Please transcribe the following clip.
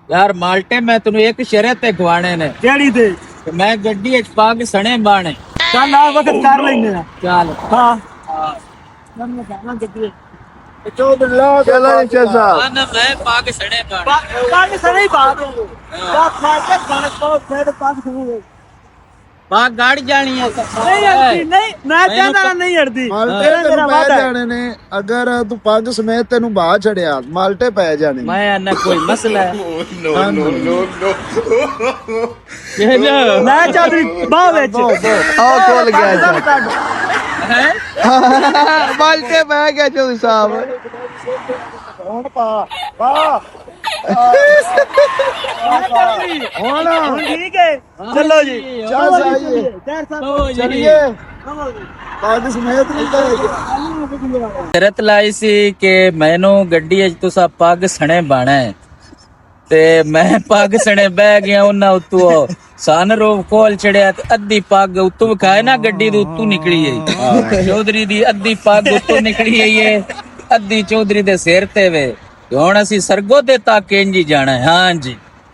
यार माल्टे मैं तेनू एक शर्त ते गवाने ने ਕਿਹੜੀ ਤੇ कि मैं गड्डी च पग सने बाणे ਚੱਲ ਆ ਵਕਤ ਕਰ ਲੈਨੇ ਆ चल ਹਾਂ चलो चल ना मैं पग सने बाणे ਪੱਗ ਸਣੇ ਬਾਤ ਜਾ ਮਾਰਕੇ ਗਾਣੇ ਤੋਂ ਫਿਰ ਪੱਗ ਸੁਣੂਗੇ पग गाड़ी जानी है ਨਹੀਂ ਅੜਦੀ ਨਹੀਂ ਮੈਂ ਕਹਿੰਦਾ ਨਹੀਂ ਅੜਦੀ ਮਾਲਟੇ ਤੇਰਾ ਤੈਨੂੰ ਪੈ ਵਾਦਾ ਜਾਣੇ ਨੇ ਅਗਰ ਤੂੰ ਪੱਗ ਸਮੇਤ ਤੈਨੂੰ ਬਾਹ ਛੜਿਆ ਮਾਲਟੇ ਪੈ ਜਾਣੇ मैं ना कोई मसला है ये लो ਮੈਂ ਚਾਦਰੀ ਬਾਹ ਵਿੱਚ ਆ ਖੋਲ ਗਿਆ ਮਾਲਟੇ ਪੈ ਗਿਆ ਚੋਦੀ ਸਾਹਿਬ ਹੁਣ ਪਾ ਵਾਹ ਹੁਣ ਠੀਕ ਹੈ ਚਲੋ ਜੀ ਚੱਲ ਜਾਈਏ ਚਲਿਏ ਪੱਗ ਸਮੇਤ ਨਹੀਂ ਕਰੇਗਾ शरत लाई सी कि मैनू गड्डी च तुसा पग सने बाणा है ते मैं पग सने बह गया उन्ना उत्तू सन रोब खोल छड़िया ते अद्धी पग उत्तू विखाए ना गड्डी दे उत्तू निकली है चौधरी दी अद्धी पग उत्तू निकली है अद्धी चौधरी दे सिर ते वे हुण असी सरगो दे तक इंज ही जाना है हां जी